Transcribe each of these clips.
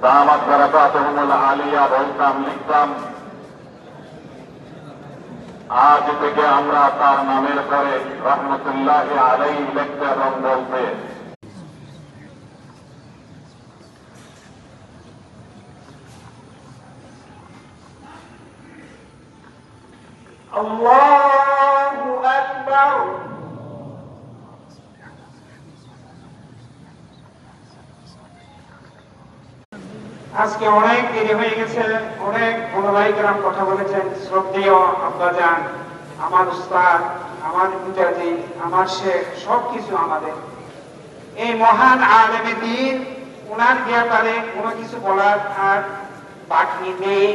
দামাত বারাকাতুহুমুল আলিয়া বলতাম, লিখতাম। আজ থেকে আমরা তার নামের পরে রহমতুল্লাহি আলাইহি লিখতে এবং বলতে আল্লাহু আকবার। আজকে অনেক দেরি হয়ে গেছে, অনেক বড়ভাইকেরাম কথা বলেছেন। শ্রদ্ধেয় আব্বাজান, আমার উস্তাদ, আমার পিতাজি, আমার শেখ, সবকিছু আমাদের এই মহান আলেমে দ্বীন, ওনার ব্যাপারে কোনো কিছু বলার আর বাকি নেই।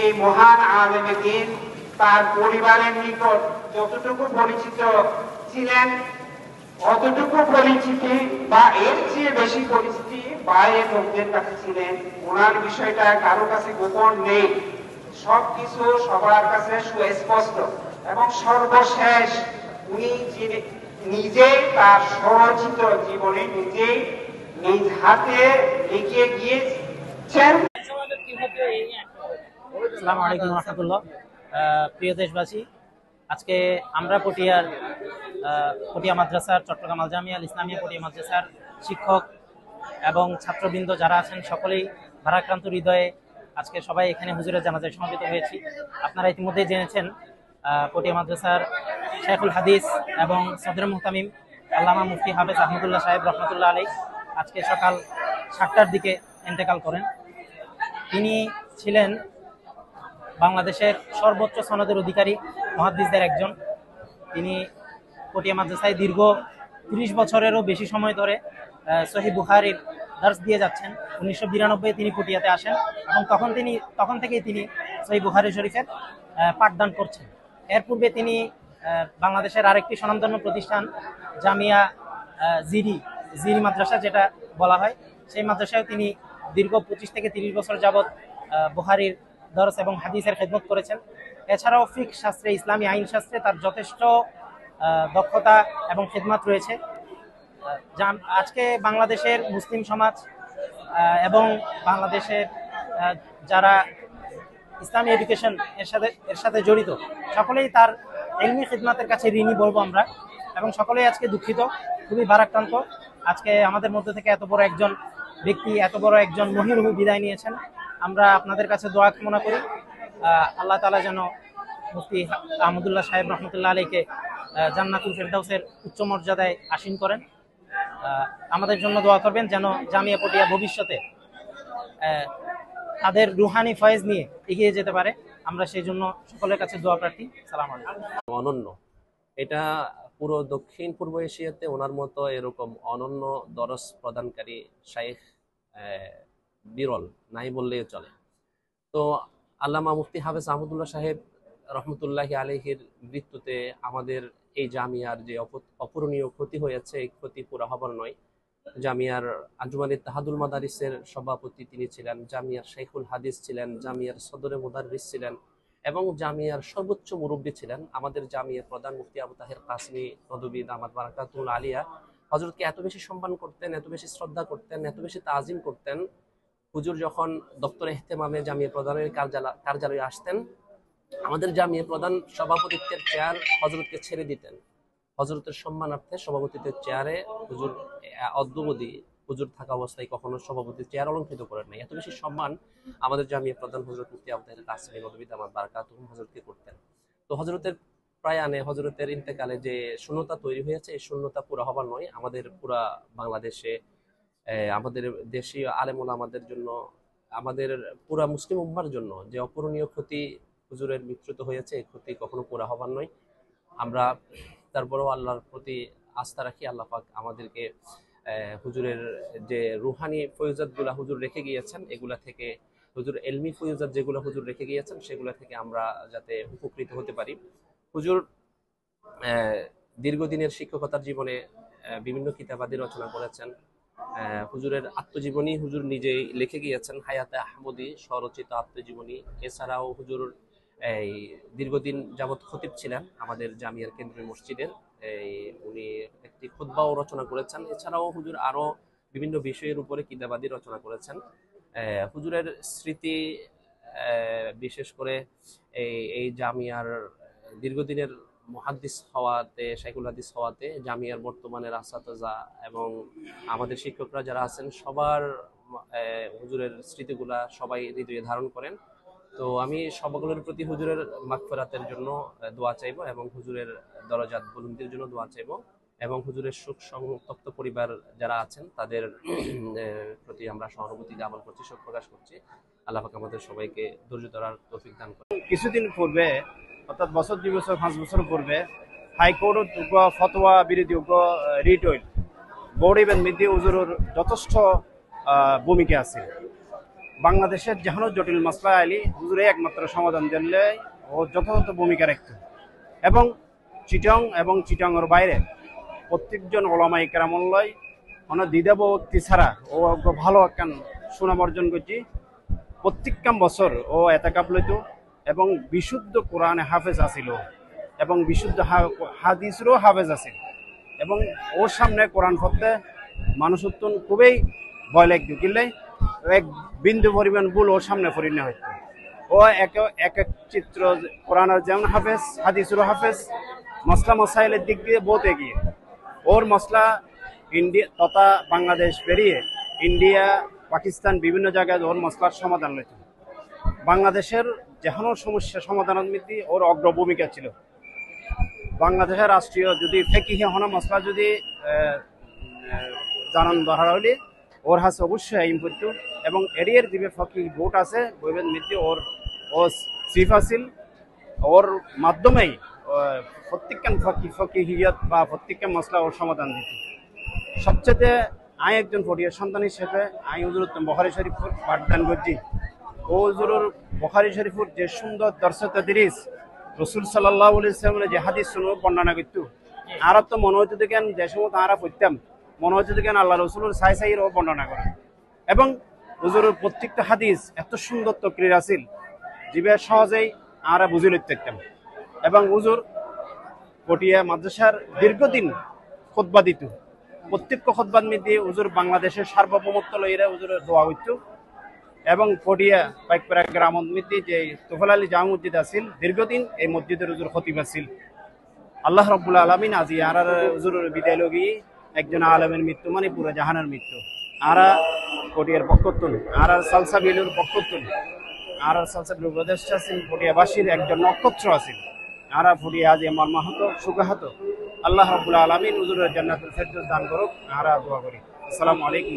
এই মহান আলেমে দ্বীন তার পরিবারের নিকট যতটুকু পরিচিত ছিলেন, অতটুকু পরিচিতি বা এর চেয়ে বেশি পরিচিতি বাইরের লোকদের কাছে ছিলেন। ওনার বিষয়টা কারো কাছে গোপন নেই, সবকিছু সবার কাছে সুস্পষ্ট। এবং সর্বশেষ উনি নিজেই তার স্বরচিত জীবনে নিজেই নিজ হাতে লিখে গিয়েছেন। আসসালামু আলাইকুম রাহমাতুল্লাহ। প্রিয় দেশবাসী, আজকে আমরা পটিয়া মাদ্রাসার, চট্টগ্রাম আল জামিয়া আল ইসলামিয়া পটিয়া মাদ্রাসার শিক্ষক এবং ছাত্রবৃন্দ যারা আছেন, সকলেই ভারাক্রান্ত হৃদয়ে আজকে সবাই এখানে হুজুরের জানাজায় সমবেত হয়েছি। আপনারা ইতিমধ্যেই জেনেছেন পটিয়া মাদ্রাসার শেখুল হাদিস এবং সদরে মুহতামিম আল্লামা মুফতি হাফেজ আহমদুল্লাহ সাহেব রহমতুল্লাহ আলাইহি আজকে সকাল 7টার দিকে ইন্তেকাল করেন। তিনি ছিলেন বাংলাদেশের সর্বোচ্চ সনদের অধিকারী মুহাদ্দিসদের একজন। তিনি পটিয়া মাদ্রাসায় দীর্ঘ 30 বছরেরও বেশি সময় ধরে সহিহ বুখারীর দার্স দিয়ে যাচ্ছেন। 1992 তিনি পটিয়াতে আসেন এবং তখন থেকেই তিনি সহিহ বুখারী শরীফের পাঠদান করছেন। এর পূর্বে তিনি বাংলাদেশের আরেকটি স্বনামধন্য প্রতিষ্ঠান জামিয়া জিরি মাদ্রাসা যেটা বলা হয়, সেই মাদ্রাসায় তিনি দীর্ঘ 25 থেকে 30 বছর যাবৎ বুখারীর দরস এবং হাদিসের খেদমত করেছেন। এছাড়াও ফিকহ শাস্ত্রে, ইসলামী আইন শাস্ত্রে তার যথেষ্ট দক্ষতা এবং খেদমত রয়েছে। আজকে বাংলাদেশের মুসলিম সমাজ এবং বাংলাদেশের যারা ইসলামী এডুকেশন এর সাথে জড়িত, সকলেই তার ইলমি খিদমতের কাছে ঋণী বলবো আমরা, এবং সকলেই আজকে দুঃখিত, খুবই ভারাক্রান্ত। আজকে আমাদের মধ্যে থেকে এত বড় একজন ব্যক্তি, এত বড় একজন মহিরুহ বিদায় নিয়েছেন। আমরা আপনাদের কাছে দোয়া কামনা করি, আল্লাহ তাআলা যেন মুফতি আহমদুল্লাহ সাহেব রহমতুল্লাহ আলাইহিকে জান্নাতুল ফেরদাউসের উচ্চ মর্যাদায় আসীন করেন। আমাদের জন্য দোয়া করবেন যেন জামিয়া পটিয়া ভবিষ্যতে তাদের রুহানি ফয়েজ নিয়ে এগিয়ে যেতে পারে। আমরা সেই জন্য সকলের কাছে দোয়া প্রার্থী। সালাম আলাইকুম। অনন্য, এটা পুরো দক্ষিণ পূর্ব এশিয়াতে ওনার মতো এরকম অনন্য দরস প্রদানকারী শাইখ বিরল, নাই বললেই চলে। তো আল্লামা মুফতি হাফেজ আহমদুল্লাহ সাহেব রহমতুল্লাহি আলাইহির মৃত্যুতে আমাদের এই জামিয়ার যে অপূরণীয় ক্ষতি হয়েছে, এই ক্ষতি পুরা হবার নয়। জামিয়ার আঞ্জুমান ইত্তেহাদুল মাদারিসের সভাপতি তিনি ছিলেন, জামিয়ার শেখুল হাদিস ছিলেন, জামিয়ার সদরে মুদাররিস ছিলেন এবং জামিয়ার সর্বোচ্চ মুরব্বী ছিলেন। আমাদের জামিয়ার প্রধান মুফতি আবু তাহের কাসমি নদভী দামাত বারাকাতুহুল আলিয়া হযরতকে এত বেশি সম্মান করতেন, এত বেশি শ্রদ্ধা করতেন, এত বেশি তাজিম করতেন। হুজুর যখন দপ্তরে ইহতেমামে জামিয়া প্রধানের কার্যালয়ে আসতেন, আমাদের জামিয়া প্রধান সভাপতিত্বের চেয়ার হযরতকে ছেড়ে দিতেন। হযরতের সম্মানার্থে সভাপতিত্বের চেয়ারে হুজুর অদ্যবধি হুজুর থাকা অবস্থায় কখনো সভাপতির চেয়ার অলঙ্কৃত করেন নাই। এত বেশি সম্মান আমাদের জামিয়া প্রধান হযরত মুফতি আবু তাহের কাসমি নদভী দামাত বারাকাতুহুম হযরতকে করতেন। তো হযরতের প্রয়াণে, হযরতের ইন্তেকালে যে শূন্যতা তৈরি হয়েছে, এই শূন্যতা পুরা হবার নয়। আমাদের পুরা বাংলাদেশে, আমাদের দেশীয় আলেম ওলামাদের জন্য, আমাদের পুরা মুসলিম উম্মার জন্য যে অপূরণীয় ক্ষতি হুজুরের মৃত্যুতে হয়েছে, এই ক্ষতি কখনো পুরা হবার নয়। আমরা তারপরেও আল্লাহর প্রতি আস্থা রাখি, আল্লাহ পাক আমাদেরকে হুজুরের যে রুহানি ফয়জাতগুলা হুজুর রেখে গিয়েছেন, এগুলা থেকে হুজুর এলমি ফয়জাত যেগুলো হুজুর রেখে গিয়েছেন, সেগুলা থেকে আমরা যাতে উপকৃত হতে পারি। হুজুর দীর্ঘদিনের শিক্ষকতার জীবনে বিভিন্ন কিতাবাদি রচনা করেছেন। হুজুরের আত্মজীবনী হুজুর নিজেই লিখে গিয়েছেন, হায়াতে আহমদী স্বরচিত আত্মজীবনী। এছাড়াও হুজুর এই দীর্ঘদিন যাবৎ খতিব ছিলেন আমাদের জামিয়ার কেন্দ্রীয় মসজিদের। উনি একটি খুতবাও রচনা করেছেন। এছাড়াও হুজুর আরো বিভিন্ন বিষয়ের উপরে কিতাবাদি রচনা করেছেন। হুজুরের স্মৃতি, বিশেষ করে এই জামিয়ার দীর্ঘদিনের মুহাদ্দিস হওয়াতে, শাইখুল হাদিস হওয়াতে জামিয়ার বর্তমানের আসাতেজা এবং আমাদের শিক্ষকরা যারা আছেন সবার হুজুরের স্মৃতিগুলা সবাই হৃদয়ে ধারণ করেন। তো আমি সবগুলোর প্রতি হুজুরের মাগফিরাতের জন্য দোয়া চাইবো এবং হুজুরের দরজাত বুলন্দির জন্য দোয়া চাইবো এবং হুজুরের সুখ সংতপ্ত পরিবার যারা আছেন তাদের প্রতি আমরা সহানুভূতি জ্ঞাপন করছি, শোক প্রকাশ করছি। আল্লাহ পাক আমাদের সবাইকে ধৈর্য ধরার তৌফিক দান করেন। কিছুদিন পূর্বে অর্থাৎ বছর 2 বছর 5 বছর পূর্বে হাইকোর্ট ফতোয়া বিরোধী রিট হইল বোর্ড ইভেন মিদি হুজুরের যথেষ্ট ভূমিকা আছে। বাংলাদেশের যেখানে জটিল মাসলা আইলি হুজুরে একমাত্র সমাধান দিলে ও যথাযথ ভূমিকা রাখত এবং চিটং এবং চিটংয়ের বাইরে প্রত্যেকজন ওলামাই কেরামল্লয় অনেক দ্বিধাভক্তি ছাড়া ও ভালো একখান সুনাম অর্জন করছি। প্রত্যেকটা বছর ও এতেকাপ লইত এবং বিশুদ্ধ কোরআনে হাফেজ আছিল এবং বিশুদ্ধ হাদিসেরও হাফেজ আছিল এবং ওর সামনে কোরআন পড়তে মানুষ খুবই ভয় লাগত, কিনলে এক বিন্দু পরিমাণ ভুল ওর সামনে পরিণত হইত। ও এক এক চিত্র কোরআনের যেমন হাফেজ, হাদিসেরও হাফেজ, মসলা মসাইলের দিক দিয়ে বহুত এগিয়ে। ওর মসলা ইন্ডিয়া তথা বাংলাদেশ পেরিয়ে ইন্ডিয়া, পাকিস্তান বিভিন্ন জায়গায় ওর মসলার সমাধান লইত। বাংলাদেশের যেখানে সমস্যা সমাধানের মধ্যে ওর অগ্রভূমিকা ছিল। বাংলাদেশের রাষ্ট্রীয় যদি ফেকিহে হনা মসলা যদি জানান দরকার হলে ওর হাতে অবশ্যই আইন করত এবং এরিয়ার যে ফকি ভোট আছে বইবেন মধ্যে ওর ও চিফ আছিল। ওর মাধ্যমেই প্রত্যেকখান ফকিহিয়ত বা প্রত্যেকখান মসলা ওর সমাধান দিত। সবচেয়ে আমি একজন ফটিয়ার সন্তান হিসেবে আমি হুজুর বুখারী শরীফের পাঠদান করছি। ও হুজুরের বুখারী শরীফের যে সুন্দর দর্শত দিরিস রসুল সাল্লাল্লাহু আলাইহি ওয়াসাল্লামের যে হাদিস শুনে বর্ণনা করত, আর তো মনে হইতে দেখেন যে সময় তারা পড়তাম মনে হচ্ছে দেখেন আল্লাহ রসুলের সাই ও বর্ণনা করে এবং হুজুরের প্রত্যেকটা হাদিস এত সুন্দর তকরির আছিল জীবে সহজেই আমরা বুঝে লইতে পারতাম। এবং হুজুর পটিয়া মাদ্রাসার দীর্ঘদিন খুতবা দিত। প্রত্যেক খুতবার মধ্যে হুজুর বাংলাদেশের সার্বভৌমত্ব লইরা হুজুরের দোয়া হইত এবং পটিয়া পাইকপাড়া গ্রামের মধ্যে যে তোফাল আলী জামা মসজিদ আছিল দীর্ঘদিন এই মসজিদের হুজুর খতিব আছিল। আল্লাহ রাব্বুল আলামিন আজি আর হুজুরের বিদায় লগি একজন আলেমের মৃত্যু মানে পুরো জাহানের মৃত্যু। আরা পটিয়ার পক্ষতুন আর সালসাবিলের পক্ষতুন আর সালসাবিল উপদেষ্টা আছেন পটিয়াবাসীর একজন নক্ষত্র আছেন। আরা পটিয়া আজ আমার মাহাত সুগাহাত আল্লাহ রাব্বুল আলামিন হুজুরের জান্নাতুল ফেরদৌস দান করুক। আরা দোয়া করি। আসসালামু আলাইকুম।